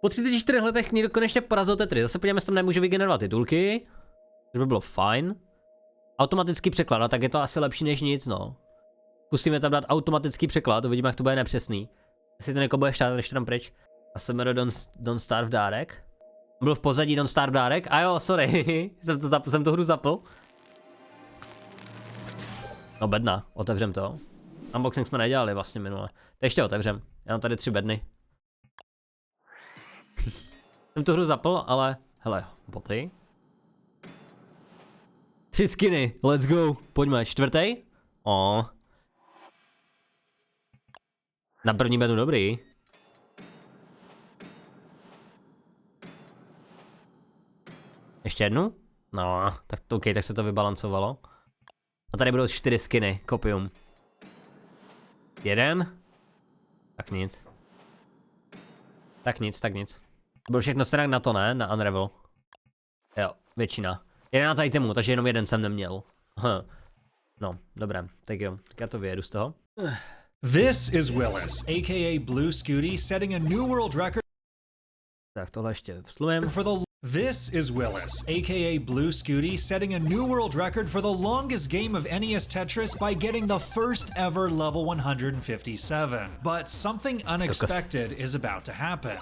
Po 34 letech někdo konečně porazil Tetris. Zase podíváme, jestli tam nemůžu vygenerovat titulky. To by bylo fajn. Automatický překlad, no tak je to asi lepší než nic, no. Zkusíme tam dát automatický překlad, uvidíme, jak to bude nepřesný. Jestli to někoho bude štát, než to tam pryč. A jsem Don't Starve dárek. Byl v pozadí Don't Starve dárek. A jo, sorry, jsem to hru zapl. No bedna, otevřem to. Unboxing jsme nedělali vlastně minule. To ještě otevřem, já mám tady 3 bedny. Jsem tu hru zapl, ale hele, boty. 3 skiny, let's go, pojďme, 4. Na první bednu dobrý. Ještě jednu? No, tak to OK, tak se to vybalancovalo. A tady budou 4 skiny, kopium. 1. Tak nic. Tak nic. To bylo všechno stejnak na to, ne? Na Unravel. Jo, většina. 11 itemů, takže jenom 1 jsem neměl. No, dobré, tak jo, tak já to vyjedu z toho. This is Willis, aka Blue Scooty, setting a new world record. Tak tohle ještě vslumím. This is Willis, aka Blue Scooty, setting a new world record for the longest game of NES Tetris by getting the first ever level 157. But something unexpected is about to happen.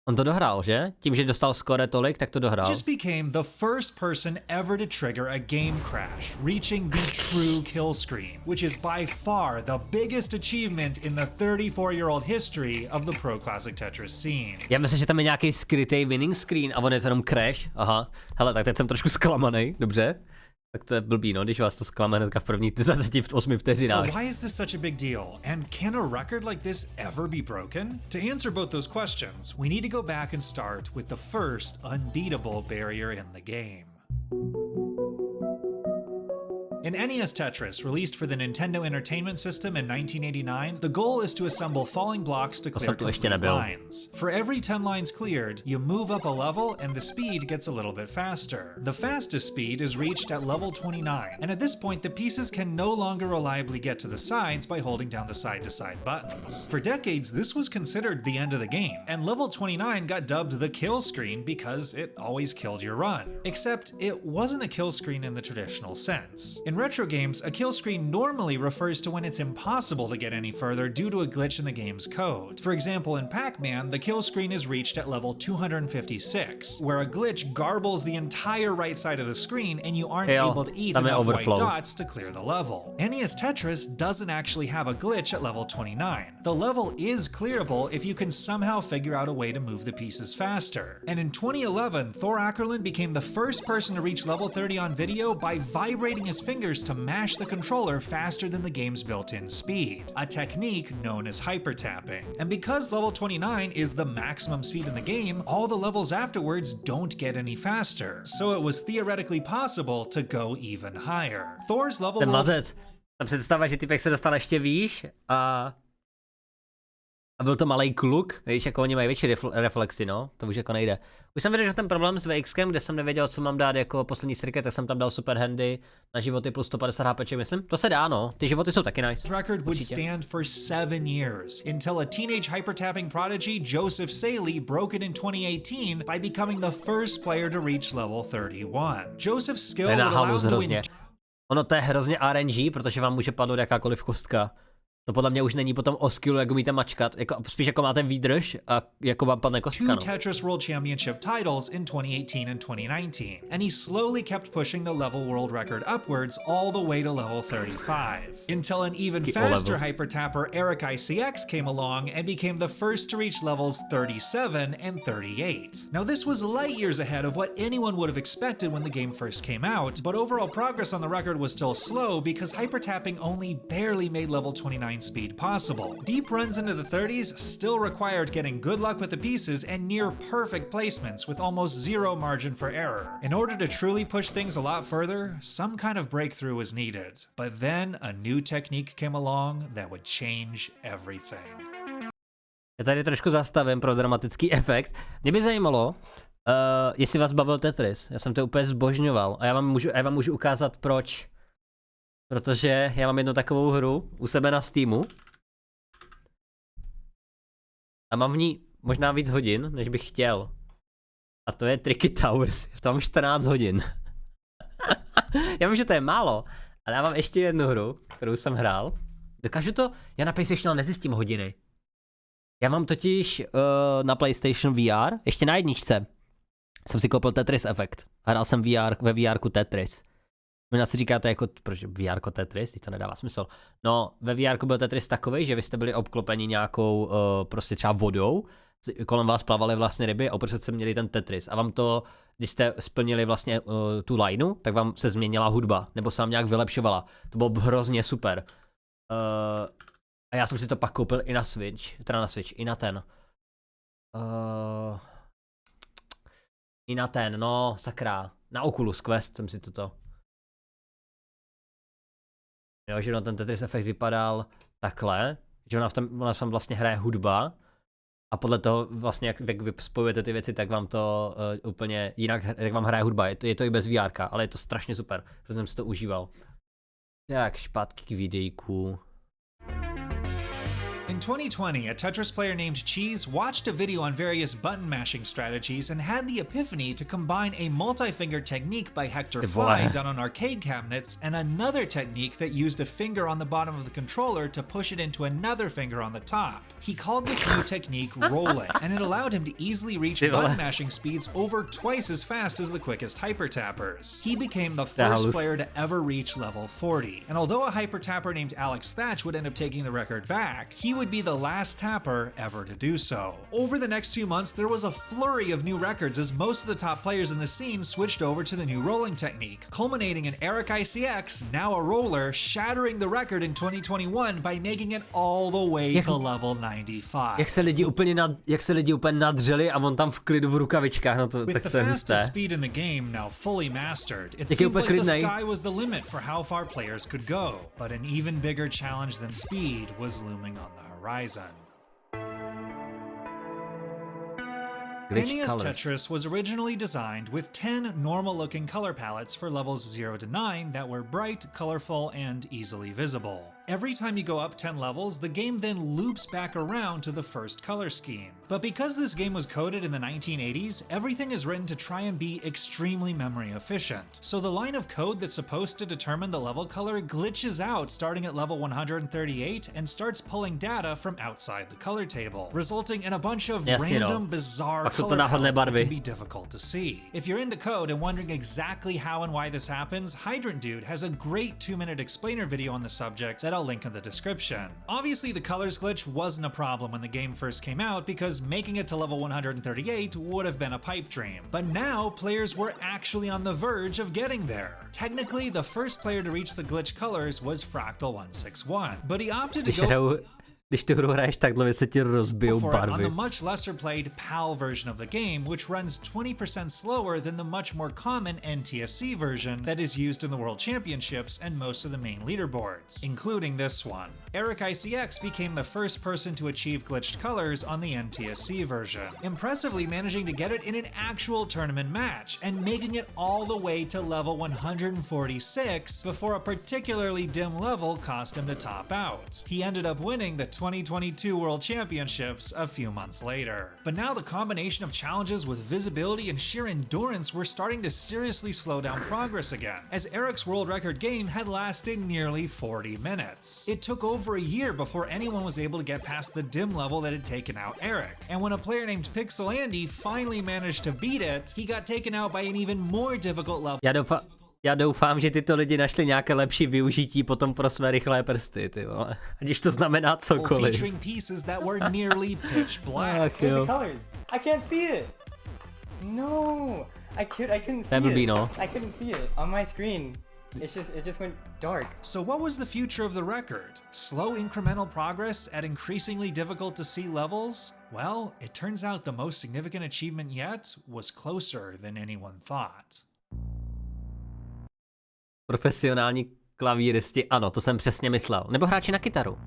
On to dohrál, že? Tím, že dostal skore tolik, tak to dohrál. Just became the first person ever to trigger a game crash, reaching the true kill screen, which is by far the biggest achievement in the 34-year-old history of the Pro Classic Tetris scene. Já myslím, že tam je nějaký skrytý winning screen a on je to jenom crash. Aha. Hele, tak teď jsem trošku zklamaný, dobře? Tak to je blbý, no, když vás to zklame hnedka v první 8 vteřinách. So why is this such a big deal? And can a record like this ever be broken? To answer both those questions, we need to go back and start with the first unbeatable barrier in the game. In NES Tetris, released for the Nintendo Entertainment System in 1989, the goal is to assemble falling blocks to clear complete lines. For every 10 lines cleared, you move up a level and the speed gets a little bit faster. The fastest speed is reached at level 29, and at this point the pieces can no longer reliably get to the sides by holding down the side-to-side buttons. For decades, this was considered the end of the game, and level 29 got dubbed the kill screen because it always killed your run. Except it wasn't a kill screen in the traditional sense. In retro games, a kill screen normally refers to when it's impossible to get any further due to a glitch in the game's code. For example, in Pac-Man, the kill screen is reached at level 256, where a glitch garbles the entire right side of the screen and you aren't able to eat enough white dots to clear the level. NES Tetris doesn't actually have a glitch at level 29. The level is clearable if you can somehow figure out a way to move the pieces faster. And in 2011, Thor Ackerlund became the first person to reach level 30 on video by vibrating his fingers to mash the controller faster than the game's built-in speed, a technique known as hyper-tapping. And because level 29 is the maximum speed in the game, all the levels afterwards don't get any faster, so it was theoretically possible to go even higher. Thor's level... Ten mazec, ta představa, že typek se dostal ještě výš a byl to malej kluk, víš, jako oni mají větší reflexy, no, to už jako nejde. Už jsem vyřešil ten problém s VXkem, kde jsem nevěděl, co mám dát jako poslední striker, tak jsem tam dal super handy na životy plus 150 HP, myslím. To se dá, no, ty životy jsou taky nice. Record would stand for 7 years, until a teenage hyper-tapping prodigy, Joseph Saley, broke it in 2018 by becoming the first player to reach level 31. Joseph's skill would allow him to win... Ono to je hrozně RNG, protože vám může padnout jakákoliv kostka. To podle mě už není potom o skillu, jak umíte mačkat, jako, spíš jako máte výdrž a jako vám padne kostka, no. 2 Tetris World Championship titles in 2018 and 2019, and he slowly kept pushing the level world record upwards all the way to level 35, until an even faster hyper-tapper Eric ICX came along and became the first to reach levels 37 and 38. Now this was light years ahead of what anyone would have expected when the game first came out, but overall progress on the record was still slow because hyper-tapping only barely made level 29 speed possible. Deep runs into the 30s still required getting good luck with the pieces and near perfect placements with almost zero margin for error. In order to truly push things a lot further, some kind of breakthrough was needed. But then a new technique came along that would change everything. Já tady trošku zastavím pro dramatický efekt. Mě by zajímalo, jestli vás bavil Tetris. Já jsem to úplně zbožňoval a já vám můžu ukázat proč. Protože já mám jednu takovou hru u sebe na Steamu. A mám v ní možná víc hodin, než bych chtěl. A to je Tricky Towers. To mám 14 hodin. Já vím, že to je málo, ale já mám ještě jednu hru, kterou jsem hrál. Dokážu to, já na PlayStationu nezjistím hodiny. Já mám totiž na PlayStation VR, ještě na jedničce, jsem si koupil Tetris efekt. Hrál jsem ve VR Tetris. Možná si říkáte jako, proč VR Tetris, to nedává smysl. No, ve VR byl Tetris takovej, že vy jste byli obklopeni nějakou prostě třeba vodou, kolem vás plavaly vlastně ryby a uprostřed jste měli ten Tetris. A vám to, když jste splnili vlastně tu lineu, tak vám se změnila hudba, nebo se vám nějak vylepšovala. To bylo hrozně super. A já jsem si to pak koupil i na Switch, i na ten. I na ten, no sakra, na Oculus Quest jsem si toto. Jo, že ten Tetris efekt vypadal takhle, že ona v tom vlastně hraje hudba a podle toho vlastně, jak vy spojujete ty věci, tak vám to úplně jinak, jak vám hraje hudba, je to i bez VR, ale je to strašně super, protože jsem si to užíval. Tak, špatky k videjku. In 2020, a Tetris player named Cheese watched a video on various button mashing strategies and had the epiphany to combine a multi-finger technique by Hector Fly done on arcade cabinets and another technique that used a finger on the bottom of the controller to push it into another finger on the top. He called this new technique rolling, and it allowed him to easily reach button mashing speeds over twice as fast as the quickest hyper tappers. He became the first player to ever reach level 40, and although a hyper tapper named Alex Thatch would end up taking the record back, he would be the last tapper ever to do so. Over the next 2 months, there was a flurry of new records as most of the top players in the scene switched over to the new rolling technique, culminating in Eric ICX, now a roller, shattering the record in 2021 by making it all the way to level 95. Jak se lidi úplně nadřeli a on tam v klidu v rukavičkách, no to, tak to je husté. With the fastest speed in the game now fully mastered, it seemed like the sky was the limit for how far players could go, but an even bigger challenge than speed was looming on the horizon. NES Tetris was originally designed with 10 normal-looking color palettes for levels 0 to 9 that were bright, colorful, and easily visible. Every time you go up 10 levels, the game then loops back around to the first color scheme. But because this game was coded in the 1980s, everything is written to try and be extremely memory efficient. So the line of code that's supposed to determine the level color glitches out starting at level 138 and starts pulling data from outside the color table, resulting in a bunch of random, bizarre color palettes that can be difficult to see. If you're into code and wondering exactly how and why this happens, Hydrant Dude has a great 2-minute explainer video on the subject that I'll link in the description. Obviously, the colors glitch wasn't a problem when the game first came out because making it to level 138 would have been a pipe dream. But now, players were actually on the verge of getting there. Technically, the first player to reach the glitch colors was Fractal161, but he opted to go... Když tu hru hraješ takhle, se ti rozbijou barvy. On the much lesser played PAL version of the game, which runs 20% slower than the much more common NTSC version that is used in the World Championships and most of the main leaderboards, including this one. Eric ICX became the first person to achieve glitched colors on the NTSC version, impressively managing to get it in an actual tournament match and making it all the way to level 146 before a particularly dim level caused him to top out. He ended up winning the 2022 World Championships a few months later. But now the combination of challenges with visibility and sheer endurance were starting to seriously slow down progress again, as Eric's world record game had lasted nearly 40 minutes. It took over a year before anyone was able to get past the dim level that had taken out Eric, and when a player named Pixel Andy finally managed to beat it, he got taken out by an even more difficult level. Já doufám, že tyto lidi našli nějaké lepší využití potom pro své rychlé prsty, ty vole. Ať to znamená cokoliv. Featuring pieces that were nearly pitch black. The colors. I can't see it. No, I couldn't see it. No. I couldn't see it on my screen. It just went dark. So what was the future of the record? Slow incremental progress at increasingly difficult to see levels? Well, it turns out the most significant achievement yet was closer than anyone thought. Profesionální klavíristi, ano, to jsem přesně myslel. Nebo hráči na kytaru.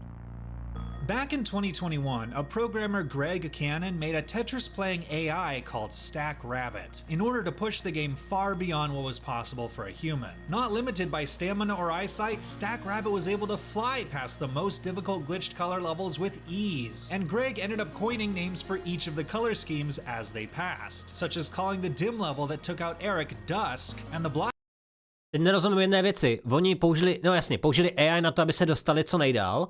Back in 2021, a programmer Greg Cannon made a Tetris-playing AI called Stack Rabbit in order to push the game far beyond what was possible for a human. Not limited by stamina or eyesight, Stack Rabbit was able to fly past the most difficult glitched color levels with ease, and Greg ended up coining names for each of the color schemes as they passed, such as calling the dim level that took out Eric Dusk, and the black. Teď nerozumím jedné věci. Oni použili, no jasně, použili AI na to, aby se dostali co nejdál,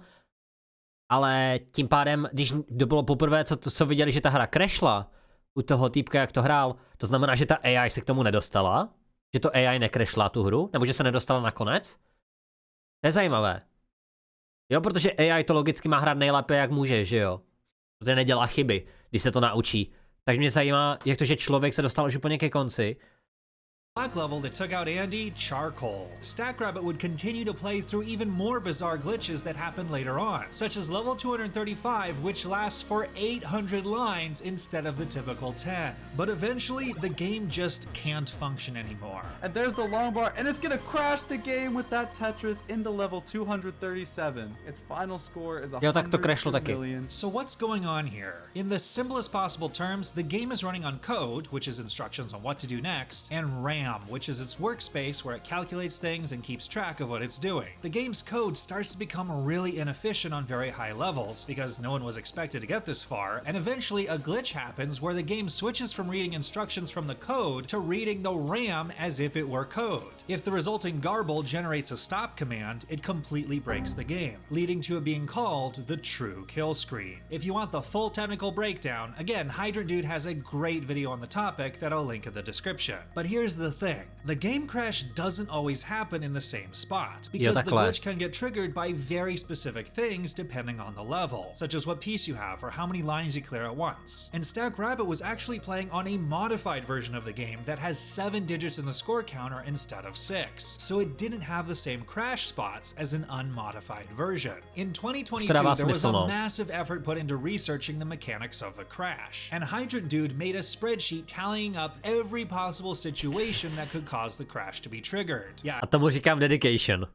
ale tím pádem, když to bylo poprvé, co viděli, že ta hra crashla u toho týpka, jak to hrál, to znamená, že ta AI se k tomu nedostala, že to AI necrashla tu hru, nebo že se nedostala nakonec. To je zajímavé. Jo, protože AI to logicky má hrát nejlépe, jak může, že jo? Protože nedělá chyby, když se to naučí. Takže mě zajímá, jak to, že člověk se dostal už úplně ke konci. Black level that took out Andy, Charcoal. Stack Rabbit would continue to play through even more bizarre glitches that happened later on, such as level 235, which lasts for 800 lines instead of the typical 10. But eventually, the game just can't function anymore. And there's the long bar, and it's gonna crash the game with that Tetris into level 237. Its final score is 100 million. So what's going on here? In the simplest possible terms, the game is running on code, which is instructions on what to do next, and RAM, which is its workspace where it calculates things and keeps track of what it's doing. The game's code starts to become really inefficient on very high levels because no one was expected to get this far, and eventually a glitch happens where the game switches from reading instructions from the code to reading the RAM as if it were code. If the resulting garble generates a stop command, it completely breaks the game, leading to it being called the true kill screen. If you want the full technical breakdown, again, Hydrant Dude has a great video on the topic that I'll link in the description. But here's the thing. The game crash doesn't always happen in the same spot, because the glitch can get triggered by very specific things depending on the level, such as what piece you have or how many lines you clear at once. And Stack Rabbit was actually playing on a modified version of the game that has 7 digits in the score counter instead of 6, so it didn't have the same crash spots as an unmodified version. In 2022, there was a massive effort put into researching the mechanics of the crash, and Hydrant Dude made a spreadsheet tallying up every possible situation that could cause the crash to be triggered. Yeah. A tomu říkám dedication.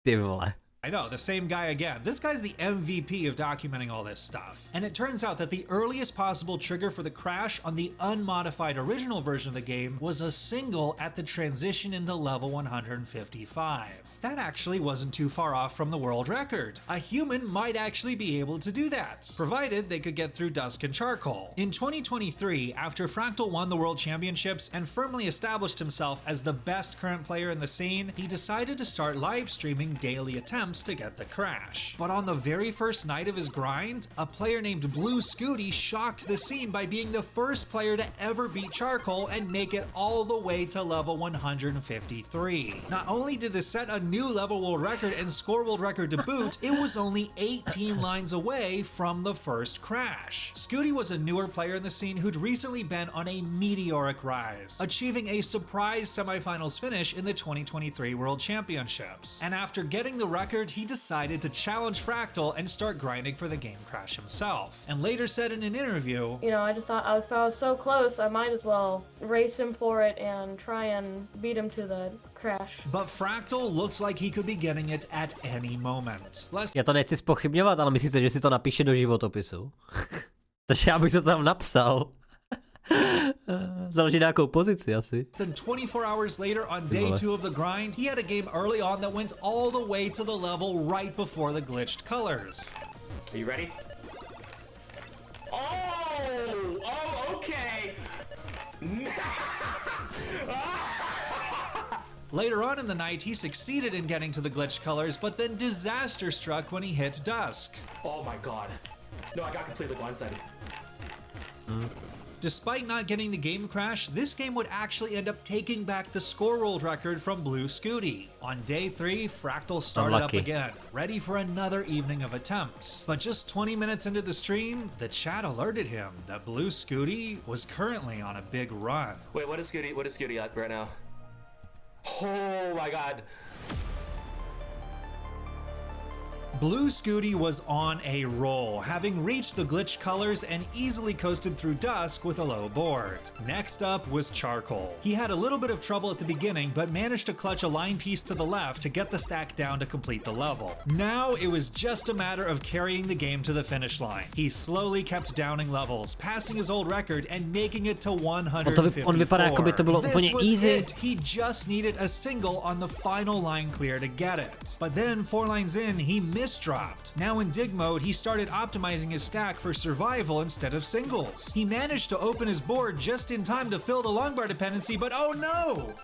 Ty vole. I know, the same guy again. This guy's the MVP of documenting all this stuff. And it turns out that the earliest possible trigger for the crash on the unmodified original version of the game was a single at the transition into level 155. That actually wasn't too far off from the world record. A human might actually be able to do that, provided they could get through Dusk and Charcoal. In 2023, after Fractal won the World Championships and firmly established himself as the best current player in the scene, he decided to start live streaming daily attempts to get the crash. But on the very first night of his grind, a player named Blue Scooty shocked the scene by being the first player to ever beat Charcoal and make it all the way to level 153. Not only did this set a new level world record and score world record to boot, it was only 18 lines away from the first crash. Scooty was a newer player in the scene who'd recently been on a meteoric rise, achieving a surprise semifinals finish in the 2023 World Championships. And after getting the record, he decided to challenge Fractal and start grinding for the game crash himself, and later said in an interview, "You know, I just thought if I was so close, I might as well race him for it and try and beat him to the crash." But Fractal looked like he could be getting it at any moment. Já to nechci zpochybňovat, ale myslíte, že si to napíše do životopisu? Takže já bych to tam napsal. Založí nějakou pozici asi. Then 24 hours later on day 2 of the grind, he had a game early on that went all the way to the level right before the glitched colors. Are you ready? Oh, okay. Later on in the night, he succeeded in getting to the glitched colors, but then disaster struck when he hit Dusk. Oh my god. No, I got completely blindsided. Despite not getting the game crash, this game would actually end up taking back the score world record from Blue Scooty. On day 3, Fractal started up again, ready for another evening of attempts. But just 20 minutes into the stream, the chat alerted him that Blue Scooty was currently on a big run. Wait, what is Scooty at right now? Oh my god. Blue Scooty was on a roll, having reached the glitched colors and easily coasted through dusk with a low board. Next up was Charcoal. He had a little bit of trouble at the beginning, but managed to clutch a line piece to the left to get the stack down to complete the level. Now it was just a matter of carrying the game to the finish line. He slowly kept downing levels, passing his old record and making it to 154. This was it. He just needed a single on the final line clear to get it. But then 4 lines in, he misdropped. Now in dig mode, he started optimizing his stack for survival instead of singles. He managed to open his board just in time to fill the long bar dependency, but oh no!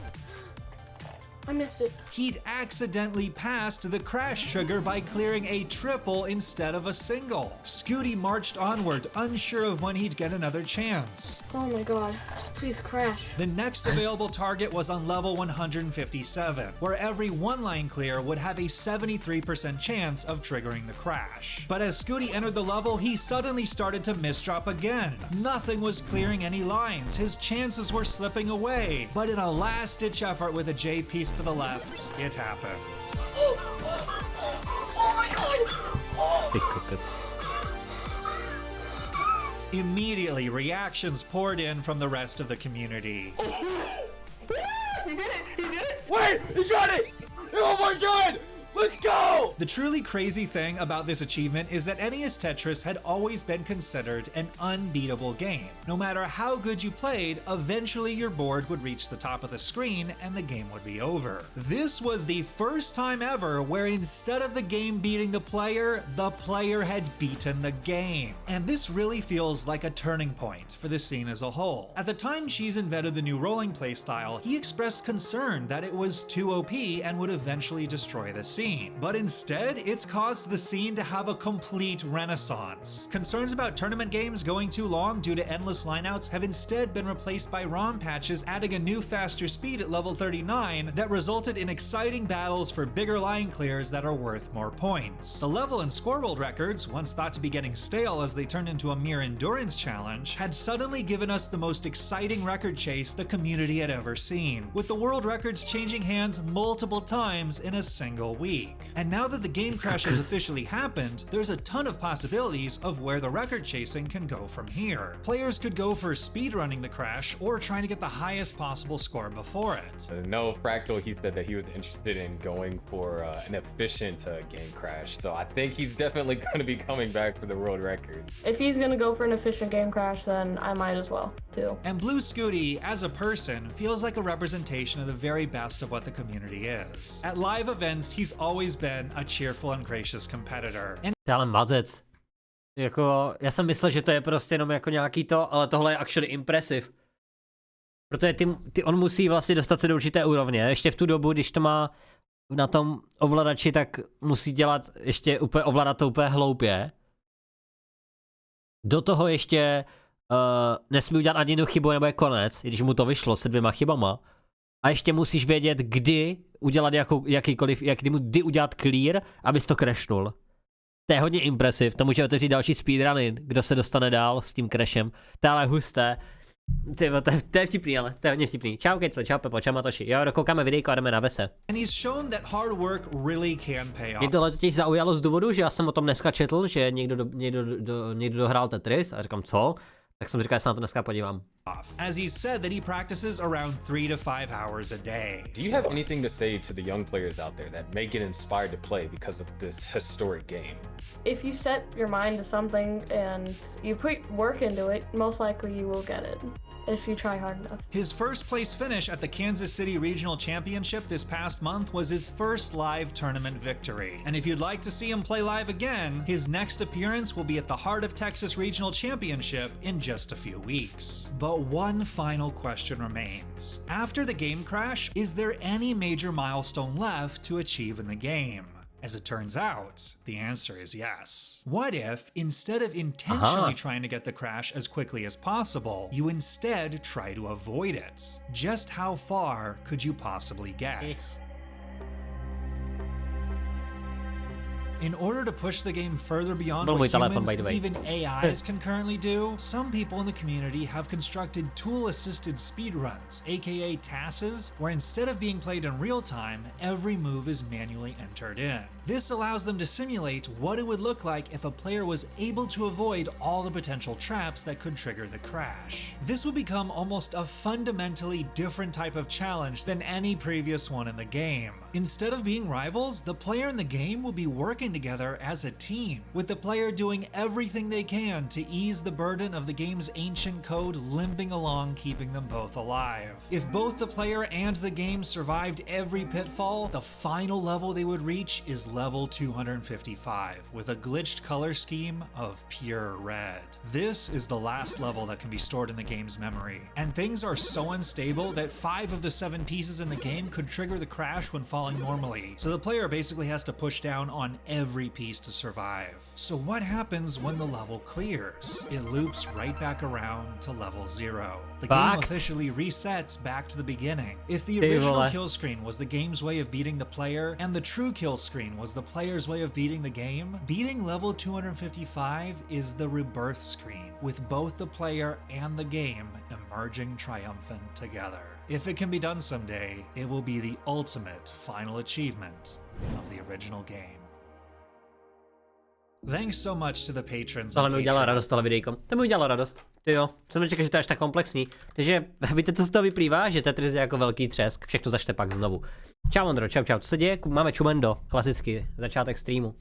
I missed it. He'd accidentally passed the crash trigger by clearing a triple instead of a single. Scooty marched onward, unsure of when he'd get another chance. Oh my god, just please crash. The next available target was on level 157, where every 1 line clear would have a 73% chance of triggering the crash. But as Scooty entered the level, he suddenly started to misdrop again. Nothing was clearing any lines, his chances were slipping away. But in a last-ditch effort with a J piece to the left, it happened. Oh my god! Big cookies. Immediately, reactions poured in from the rest of the community. He did it! He did it! Wait! He got it! Oh my god! Let's go! The truly crazy thing about this achievement is that NES Tetris had always been considered an unbeatable game. No matter how good you played, eventually your board would reach the top of the screen and the game would be over. This was the first time ever where instead of the game beating the player had beaten the game. And this really feels like a turning point for the scene as a whole. At the time Cheese invented the new rolling playstyle, he expressed concern that it was too OP and would eventually destroy the scene. But instead, it's caused the scene to have a complete renaissance. Concerns about tournament games going too long due to endless lineouts have instead been replaced by ROM patches adding a new faster speed at level 39 that resulted in exciting battles for bigger line clears that are worth more points. The level and score world records, once thought to be getting stale as they turned into a mere endurance challenge, had suddenly given us the most exciting record chase the community had ever seen, with the world records changing hands multiple times in a single week. And now that the game crash has officially happened, there's a ton of possibilities of where the record chasing can go from here. Players could go for speedrunning the crash or trying to get the highest possible score before it. No, Fractal, he said that he was interested in going for an efficient game crash. So I think he's definitely going to be coming back for the world record. If he's gonna go for an efficient game crash, then I might as well, too. And Blue Scooty, as a person, feels like a representation of the very best of what the community is. At live events, he's always been a cheerful and gracious competitor. Ale mazec. Jako, já jsem myslel, že to je prostě jenom jako nějaký to, ale tohle je actually impressive. Protože on musí vlastně dostat se do určité úrovně. Ještě v tu dobu, když to má na tom ovladači, tak musí dělat ještě úplně, ovládat to úplně hloupě. Do toho ještě nesmí udělat ani jednu chybu, nebo je konec, i když mu to vyšlo se 2 chybama. A ještě musíš vědět, kdy udělat kdy udělat clear, abys to crashnul. To je hodně impresiv, to může otevřít další speedruny, kdo se dostane dál s tím crashem. To je ale husté. To je vtipný, ale to je hodně vtipný. Čau Kejco, čau Pepo, čau Matoši. Jo, dokoukáme videjko a jdeme na vese. Mě tohle totiž zaujalo z důvodu, že já jsem o tom dneska četl, že někdo dohrál Tetris a říkám co? Tak jsem říkal, že se na to dneska podívám. As he said that he practices around 3 to 5 hours a day. Do you have anything to say to the young players out there that may get inspired to play because of this historic game? If you set your mind to something and you put work into it, most likely you will get it. If you try hard enough. His first place finish at the Kansas City Regional Championship this past month was his first live tournament victory. And if you'd like to see him play live again, his next appearance will be at the Heart of Texas Regional Championship in just a few weeks. But one final question remains. After the game crash, is there any major milestone left to achieve in the game? As it turns out, the answer is yes. What if, instead of intentionally trying to get the crash as quickly as possible, you instead try to avoid it? Just how far could you possibly get? In order to push the game further beyond Byl můj what telefon, humans by the way. and even AIs can currently do, some people in the community have constructed tool-assisted speedruns, aka TASes, where instead of being played in real time, every move is manually entered in. This allows them to simulate what it would look like if a player was able to avoid all the potential traps that could trigger the crash. This would become almost a fundamentally different type of challenge than any previous one in the game. Instead of being rivals, the player in the game will be working together as a team, with the player doing everything they can to ease the burden of the game's ancient code limping along, keeping them both alive. If both the player and the game survived every pitfall, the final level they would reach is level 255, with a glitched color scheme of pure red. This is the last level that can be stored in the game's memory, and things are so unstable that 5 of the 7 pieces in the game could trigger the crash when falling normally, so the player basically has to push down on every piece to survive. So what happens when the level clears? It loops right back around to level 0. The game officially resets back to the beginning. If the original kill screen was the game's way of beating the player, and the true kill screen was the player's way of beating the game, beating level 255 is the rebirth screen, with both the player and the game emerging triumphant together. If it can be done someday, it will be the ultimate final achievement of the original game. Thanks so much to the patrons. Tohle mi udělalo radost, tohle videjko. To mi udělalo radost. Ty jo, jsem nečekal, že to je až tak komplexní. Takže víte, co z toho vyplývá? Že Tetris je jako velký třesk. Všechno začne pak znovu. Čau Ondro, čau, čau. Co se děje? Máme čumendo, klasicky, začátek streamu.